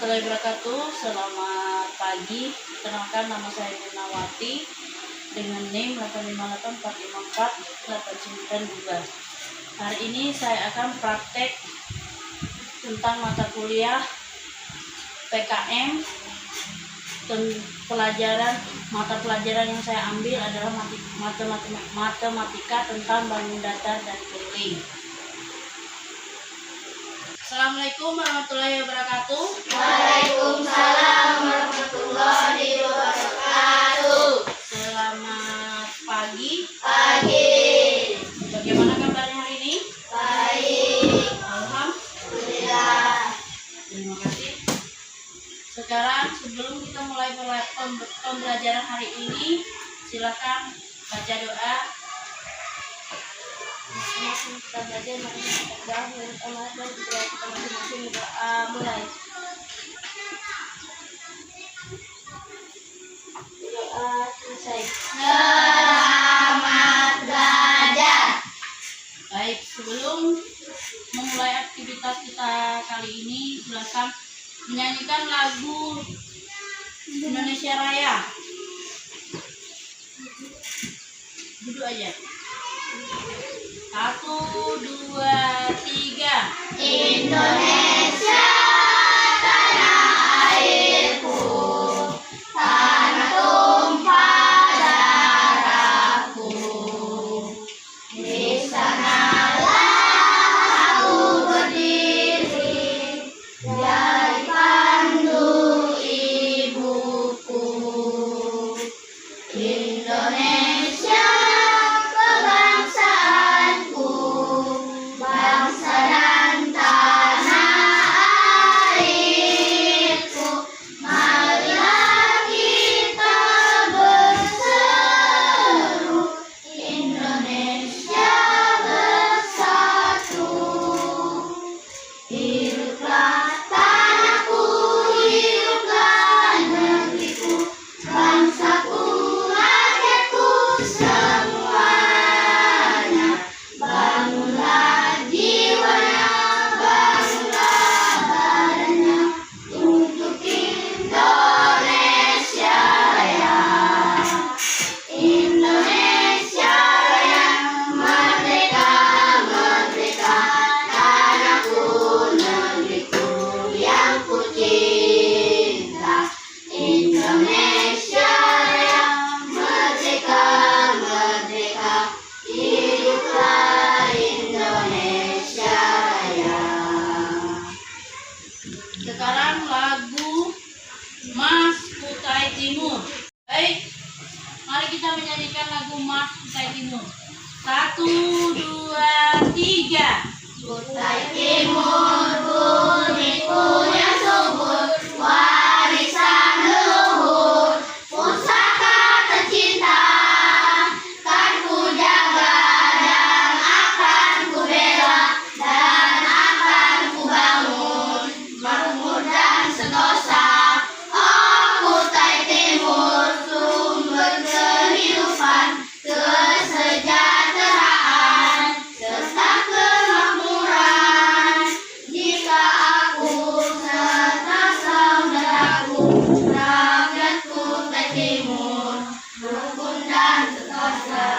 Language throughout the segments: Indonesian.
warahmatullahi wabarakatuh. Selamat pagi. Perkenalkan, nama saya Gunawati dengan NIM 858454892. Hari ini saya akan praktek tentang mata kuliah PKM. Mata pelajaran yang saya ambil adalah matematika tentang bangun datar dan keliling. Assalamualaikum warahmatullahi wabarakatuh. Waalaikumsalam warahmatullahi wabarakatuh. Selamat pagi. Bagaimana kabarnya hari ini? Baik. Alhamdulillah. Terima kasih. Sekarang sebelum kita mulai pembelajaran hari ini, silakan baca doa. Kita belajar mulai. Doa selesai. Selamat belajar. Baik, sebelum memulai aktivitas kita kali ini, silakan menyanyikan lagu Indonesia Raya. Duduk aja. 1, 2, 3. Indonesia tanah airku, tanah tumpah darahku. Di sanalah aku berdiri, jadi pandu ibuku. Indonesia kebangsaanku, bangsa dan tanah airku. Marilah kita berseru, Indonesia bersatu. Hiduplah tanahku, hiduplah negeriku, bangsaku, rakyatku semuanya. Bangunlah jiwanya, bangunlah badannya, untuk Indonesia Raya. Indonesia Raya, merdeka, merdeka, tanahku, negeriku yang ku cinta. Indonesia Raya, merdeka, merdeka, hiduplah Indonesia Raya. Sekarang lagu Mas Kutai Timur. Baik, mari kita menyanyikan lagu Mas Kutai Timur. 1, 2, 3. Kutai Timur, buniku yang subur, warisan leluhur, pusaka tercinta. Kan ku jaga dan akan ku bela, dan akan ku bangun makmur dan sentosa. Oh Kutai Timur, sumber kehidupan, kesejahteraan, serta kemakmuran. Jika aku serta saudaraku, rakyat Kutai Timur, rukun dan sentosa.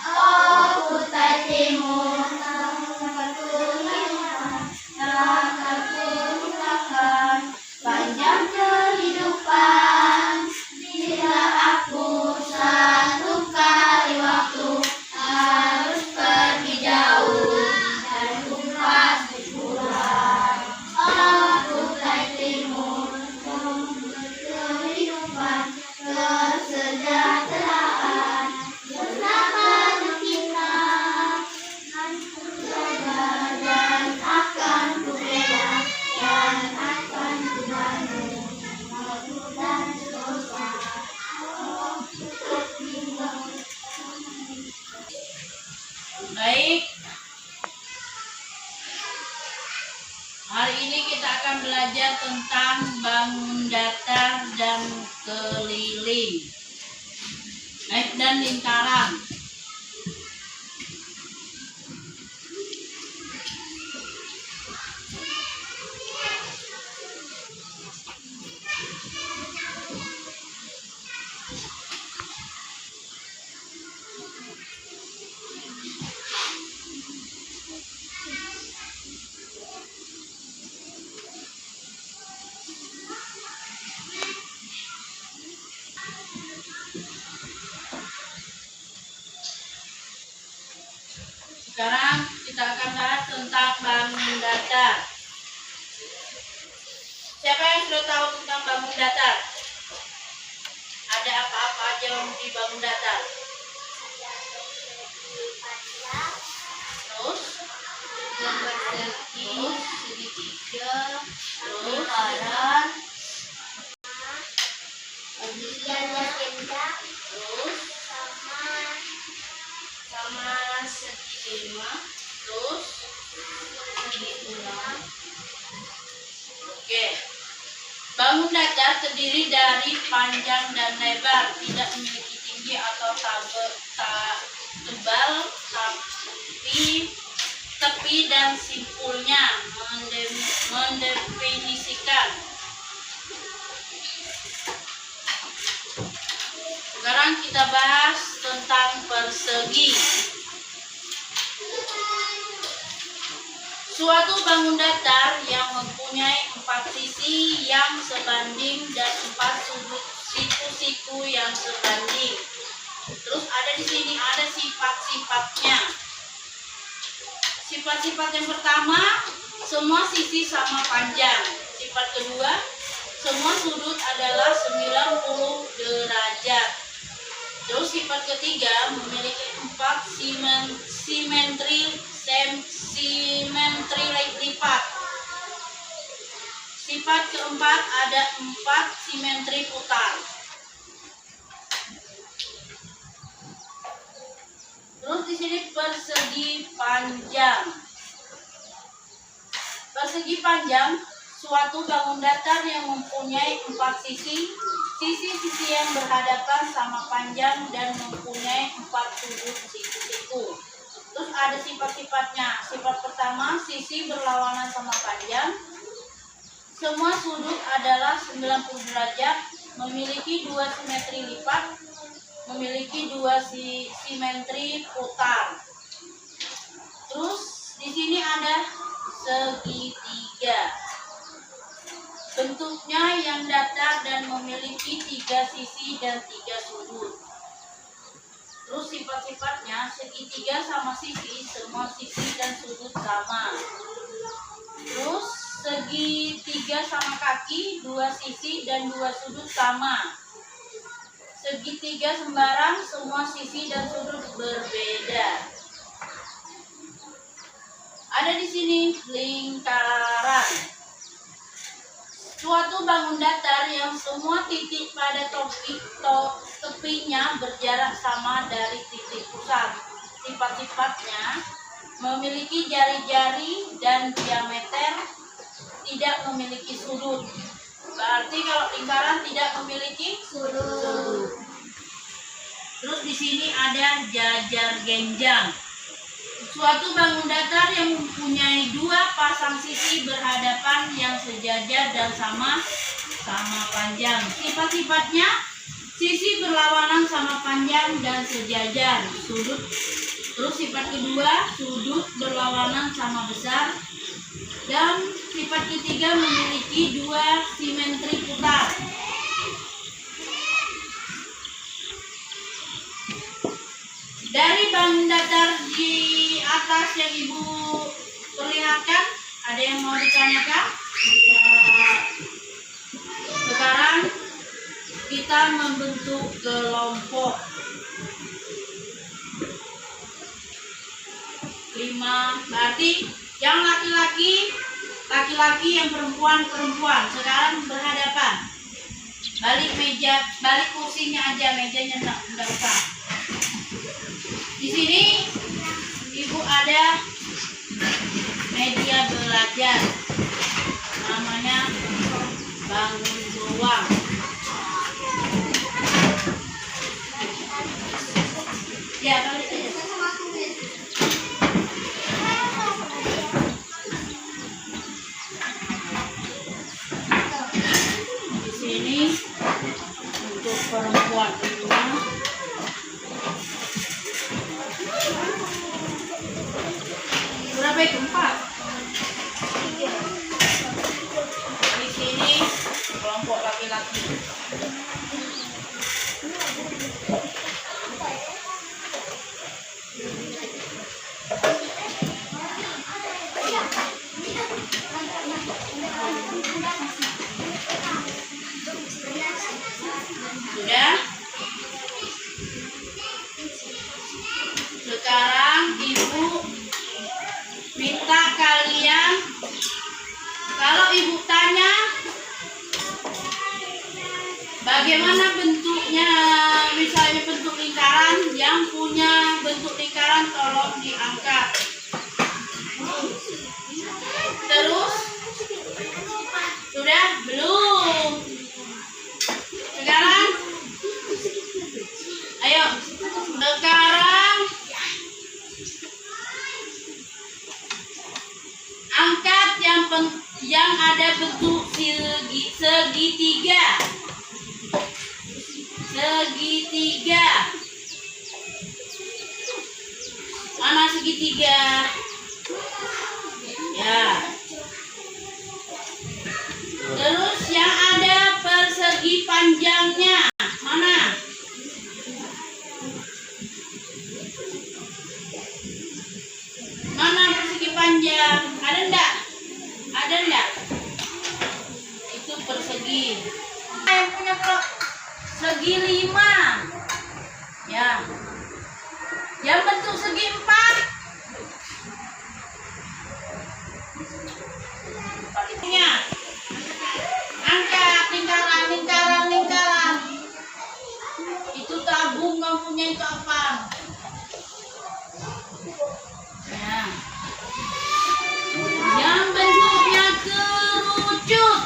Oh Kutai Timur, sumber kehidupan, akan kurusakan panjang kehidupan. Bila aku satu kali waktu harus pergi jauh, dan ku pasti pulang. Oh Kutai Timur, sumber kehidupan, kesejahteraan, bersama kita. Akan ku jaga dan akan ku bela, dan akan ku bangun makmur dan sentosa. Oh Kutai Timur. Baik. Hari ini kita akan belajar tentang bangun datar dan keliling. Baik, dan lingkaran. Sekarang kita akan bahas tentang bangun datar. Siapa yang sudah tahu tentang bangun datar? Ada apa-apa aja di bangun datar? Terus Persegi, segitiga, terus lingkaran, ganda, terus sama segitiga, terus segitulah. oke. Bangun datar terdiri dari panjang dan lebar, tidak memiliki tinggi atau tebal, tapi tepi dan simpulnya mendefinisikan. Sekarang kita bahas tentang persegi. Suatu bangun datar yang mempunyai 4 sisi yang sebanding dan 4 sudut siku-siku yang sebanding. Terus ada di sini ada sifat-sifatnya. Sifat-sifat yang pertama, semua sisi sama panjang. Sifat kedua, semua sudut adalah 90 derajat. Terus sifat ketiga, memiliki 4 simetri lipat. Sifat keempat, ada 4 simetri putar. Terus di sini persegi panjang. Persegi panjang, suatu bangun datar yang mempunyai 4 sisi. Sisi-sisi yang berhadapan sama panjang dan mempunyai 4 sudut siku-siku. Terus ada sifat-sifatnya. Sifat pertama, sisi berlawanan sama panjang. Semua sudut adalah 90 derajat, memiliki 2 simetri lipat, memiliki 2 simetri putar. Terus di sini ada segitiga. Bentuknya yang datar dan memiliki 3 sisi dan 3 sudut. Terus sifat-sifatnya, segitiga sama sisi, semua sisi dan sudut sama. Terus segitiga sama kaki, 2 sisi dan 2 sudut sama. Segitiga sembarang, semua sisi dan sudut berbeda. Ada di sini lingkaran. Suatu bangun datar yang semua titik pada tepinya berjarak sama dari titik pusat. Sifat-sifatnya, memiliki jari-jari dan diameter, tidak memiliki sudut. Berarti kalau lingkaran tidak memiliki sudut. Terus di sini ada jajar genjang. Suatu bangun datar yang mempunyai 2 pasang sisi berhadapan yang sejajar dan sama panjang. Sifat-sifatnya, sisi berlawanan sama panjang dan sejajar. Sudut. Terus sifat kedua, sudut berlawanan sama besar. Dan sifat ketiga, memiliki 2 simetri putar. Dari bangun datar di atas yang Ibu perlihatkan, ada yang mau ditanyakan? Sekarang kita membentuk kelompok 5. Berarti yang laki-laki, yang perempuan. Sekarang berhadapan. Balik kursinya aja, mejanya enggak usah. Di sini Ibu ada media belajar, namanya bangun ruang. Ya, balik aja. Di sini untuk perempuan semua. Berapa itu? 4. Di sini kelompok laki-laki. Bagaimana bentuknya? Misalnya bentuk lingkaran, yang punya bentuk lingkaran tolong diangkat. Terus, sudah? Belum. Sekarang, ayo. Sekarang, angkat yang ada bentuk segitiga. Segitiga. Mana segitiga? Ya. Terus yang ada persegi panjangnya mana? Mana persegi panjang? Ada enggak? Ada enggak? Itu persegi. Yang punya segi 5. Ya. Yang bentuk segi 4. Angkat lingkaran. Itu tabung, kamu punya itu apa? Ya. Yang bentuknya kerucut.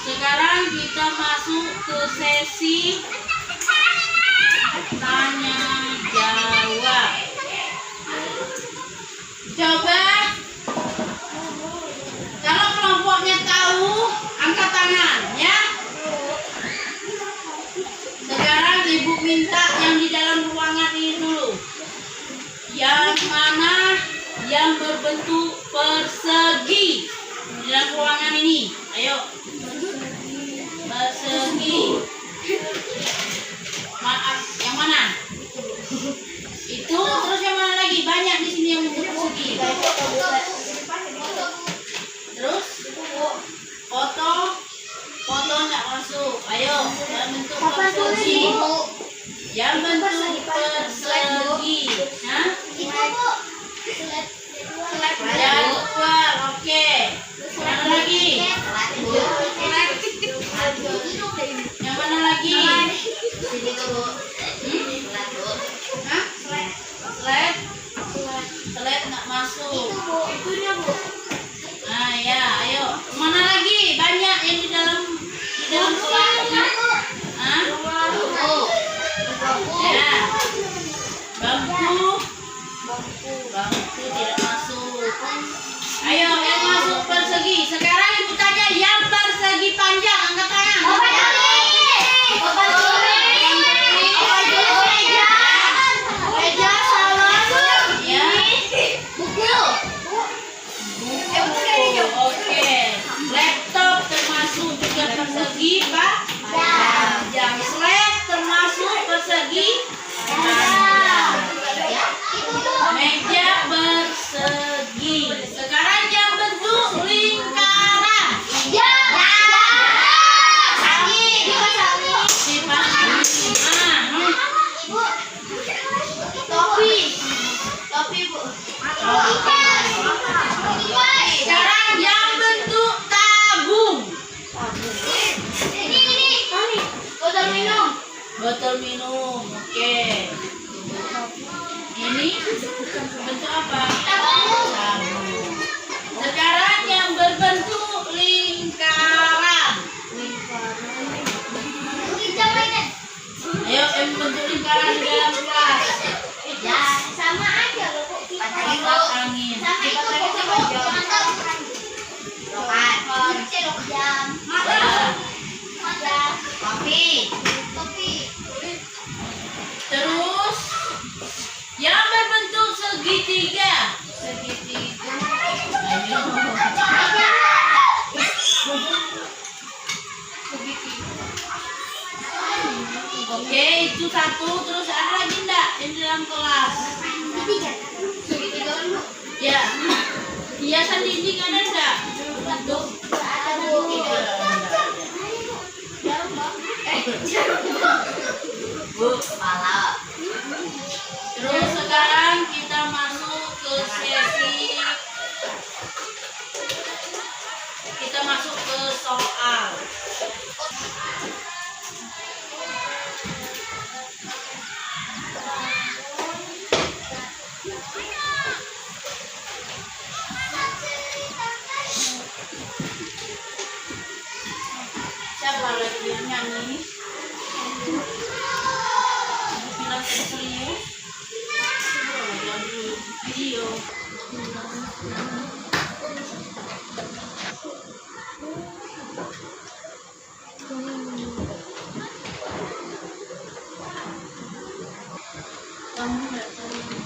Sekarang kita masuk ke sesi tanya jawab. Coba kalau kelompoknya tahu, angkat tangan ya. Sekarang ibu minta yang di dalam ruangan ini dulu. Yang mana yang berbentuk persegi di dalam ruangan ini? Ayo. Persegi. Maaf, yang mana? Itu, terus yang mana lagi? Banyak di sini yang bentuk persegi. Terus foto nggak masuk. Ayo, yang bentuk persegi. Yang bentuk persegi. Hah? Jadwal, oke. Mana lagi? Yang mana lagi? Hah? Slide nggak masuk. Nah ya, ayo. Mana lagi? Banyak yang di dalam kelas. Hah? Ya. Bangku tidak masuk. Ayo, yang masuk persegi. Sekarang ibu tanya yang persegi panjang, angkat tangan. Oke. Laptop termasuk juga persegi, Pak? Panjang. Slide termasuk persegi? Panjang. Meja persegi. Sekarang yang bentuk lingkaran. Topi, Bu. Sekarang yang bentuk tabung. Botol minum. Oke. Ini bentuk apa? Tabung. Sekarang yang berbentuk lingkaran. Ayo, yang bentuk lingkaran di dalam kelas. Ya, sama aja loh. Kipas angin. Sama itu Terus yang berbentuk segitiga. Oke, itu satu. Terus ada lagi enggak yang di dalam kelas? Ya. Hiasan dinding ada enggak? Bentuk Bu, kepala. Terus sekarang kita masuk ke sesi Asik. Kita masuk ke soal. Siapa lagi yang nyanyi? Bilang serius. Jangan dulu video. Kamu nggak tahu.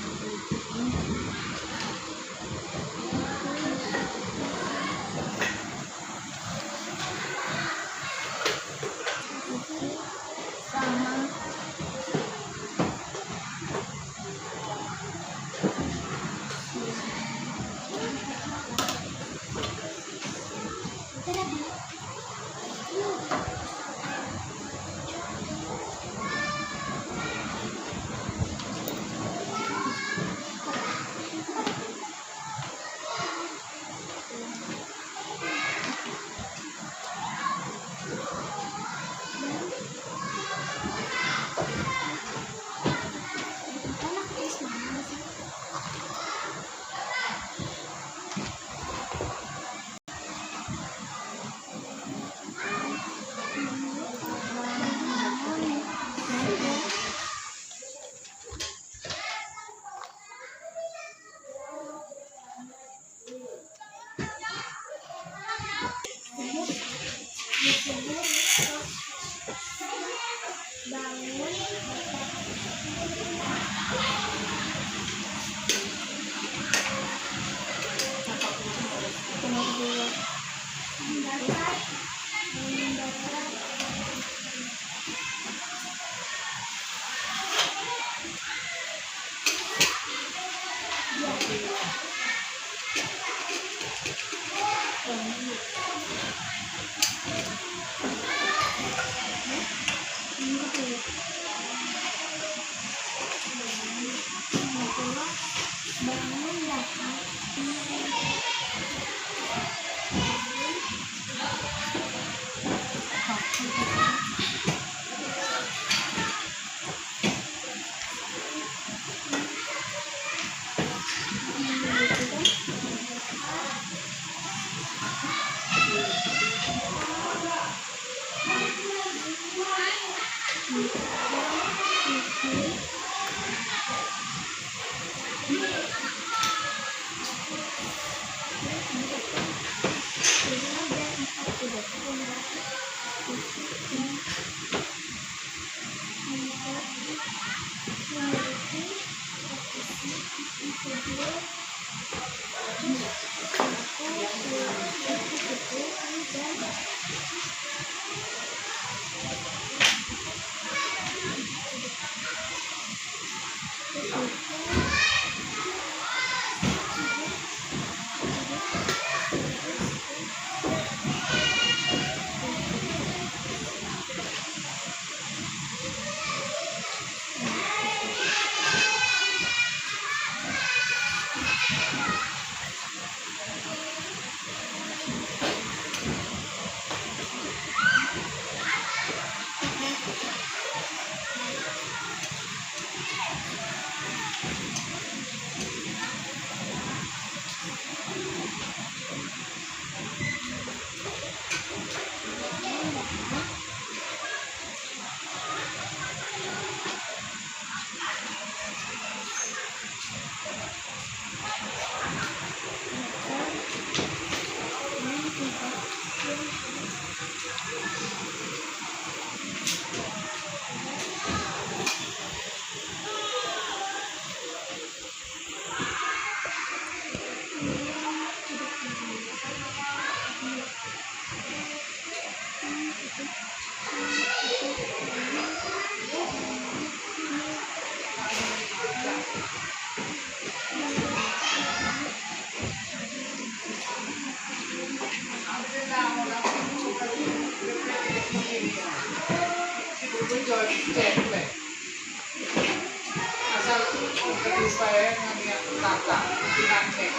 kakak kakek.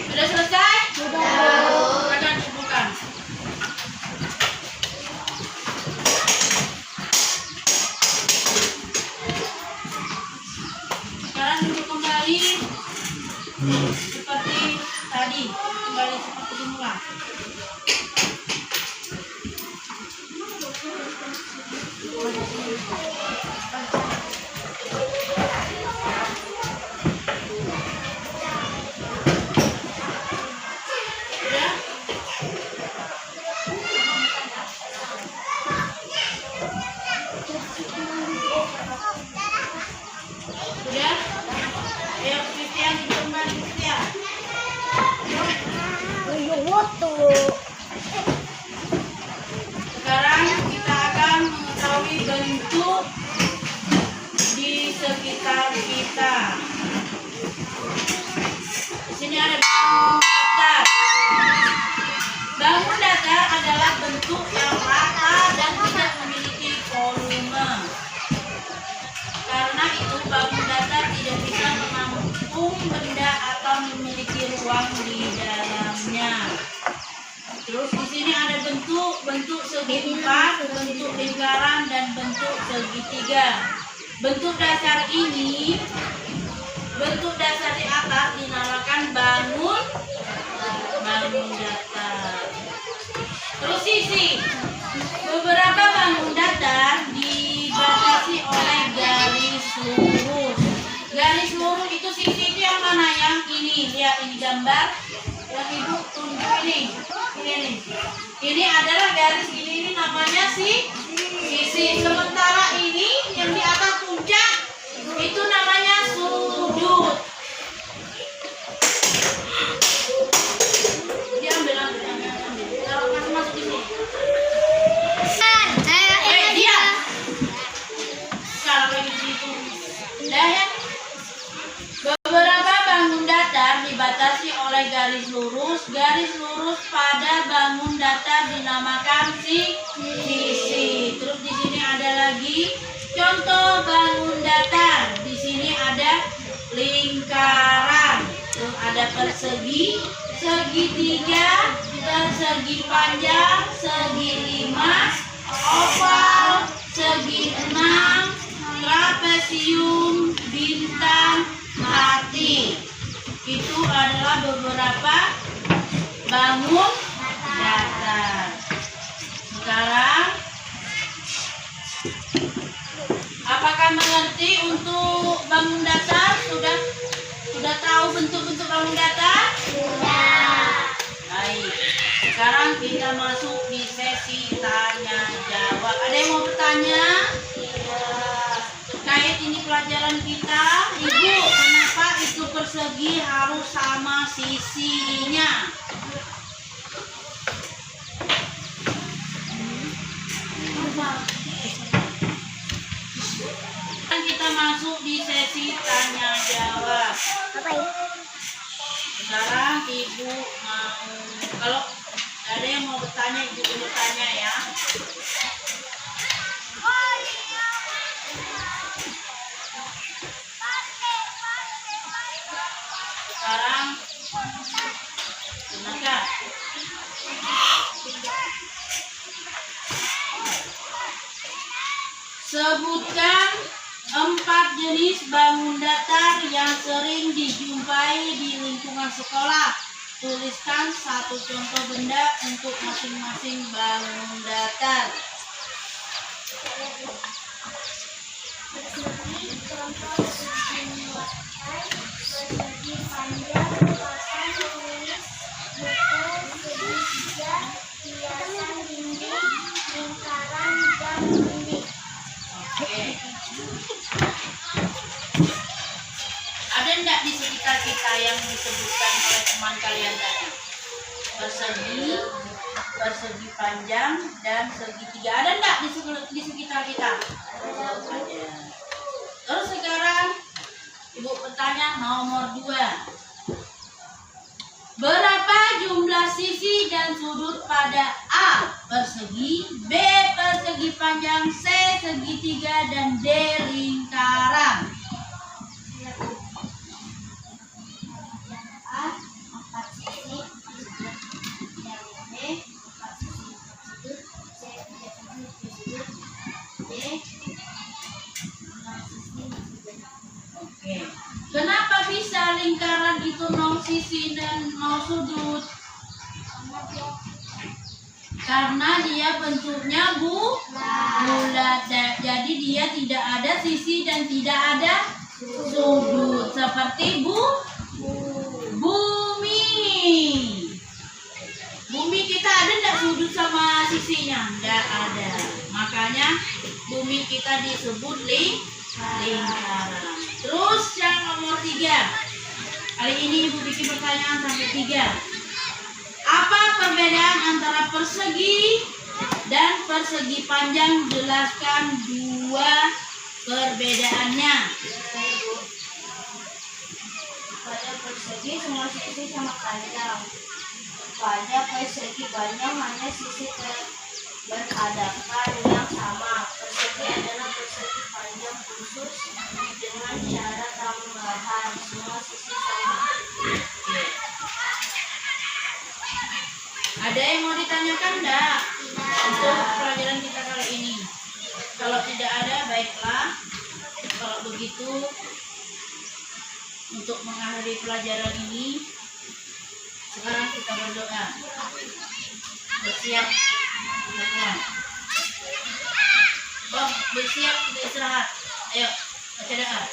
Sudah selesai? Sudah. Silakan dibuka. Sekarang duduk kembali seperti tadi, kembali seperti semula. Sudah? Sudah? Ayo Christian, duduk kembali Christian. Sekarang kita akan mengetahui bentuk di sekitar kita. Di sini ada bangun datar. Bangun datar adalah bentuk yang rata dan tidak memiliki volume. Karena itu bangun datar tidak bisa menampung benda atau memiliki ruang di dalamnya. Terus di sini ada bentuk segi empat, bentuk lingkaran dan bentuk segitiga. Bentuk dasar ini, bentuk dasar di atas dinamakan bangun datar. Terus sisi, beberapa bangun datar dibatasi oleh garis lurus. Garis lurus itu sisi itu yang mana? Yang ini, lihat ini gambar yang ibu tunjuk ini. Ini adalah garis ini namanya sisi. Sementara ini yang di atas puncak itu namanya sudut. Dia ambil. Taruh masuk di sini. Dia. Kalau lagi di situ. Dah ya. Beberapa bangun datar dibatasi oleh garis lurus. Garis lurus pada bangun datar dinamakan sisi. Terus di sini ada lagi contoh bangun datar. Di sini ada lingkaran. Terus ada persegi, segitiga, persegi panjang, segi lima, oval, segi enam, trapesium, bintang, hati. Itu adalah beberapa bangun datar. Sekarang apakah mengerti untuk bangun datar? Sudah tahu bentuk-bentuk bangun datar? Sudah. Baik. Sekarang kita masuk di sesi tanya jawab. Ada yang mau bertanya? Terkait ini pelajaran kita, Ibu, kenapa itu persegi harus sama sisinya? Sekarang kita masuk di sesi tanya jawab. Apa ini? Sekarang Ibu mau, kalau ada yang mau bertanya, Ibu dulu tanya ya. Sekarang gunakan. Sebutkan 4 jenis bangun datar yang sering dijumpai di lingkungan sekolah. Tuliskan 1 contoh benda untuk masing-masing bangun datar. Oke. Ada enggak di sekitar kita yang disebutkan oleh teman kalian tadi? Persegi panjang dan segitiga. Ada enggak di sekitar kita? Ada. Terus sekarang Ibu bertanya nomor 2. Berapa jumlah sisi dan sudut pada A persegi, B persegi panjang, C segitiga, dan D lingkaran. A 4 sisi, yang B 4 sisi 4 sudut, C 3 sisi 3 sudut, D 6 sisi 6 sudut. Oke. Kenapa bisa lingkaran itu 0 sisi dan 0 sudut? Karena dia bentuknya bulat. Jadi dia tidak ada sisi dan tidak ada sudut. Seperti bumi. Bumi kita ada enggak sudut sama sisinya? Enggak ada. Makanya bumi kita disebut lingkaran. Terus yang nomor 3. Kali ini Ibu bikin pertanyaan sampai 3. Apa perbedaan antara persegi dan persegi panjang? Jelaskan 2 perbedaannya. Pada persegi semua sisi sama panjang. Pada persegi panjang hanya sisi berhadapan yang sama. Persegi adalah persegi panjang khusus dengan cara tambahan. Semua sisi sama. Ada yang mau ditanyakan enggak? Untuk pelajaran kita kali ini. Kalau tidak ada, baiklah. Kalau begitu, untuk mengakhiri pelajaran ini, sekarang kita berdoa. Bersiap, teman-teman. Bang, bersiap kita istirahat. Ayo, baca doa.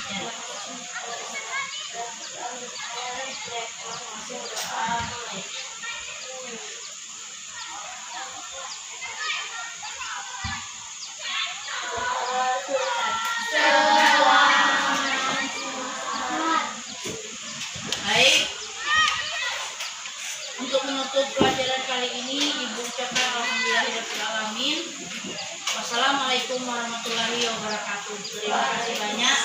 Ya. Baik. Untuk menutup pelajaran kali ini, Ibu ucapkan alhamdulillahirabbil alamin. Wassalamualaikum warahmatullahi wabarakatuh. Terima kasih banyak.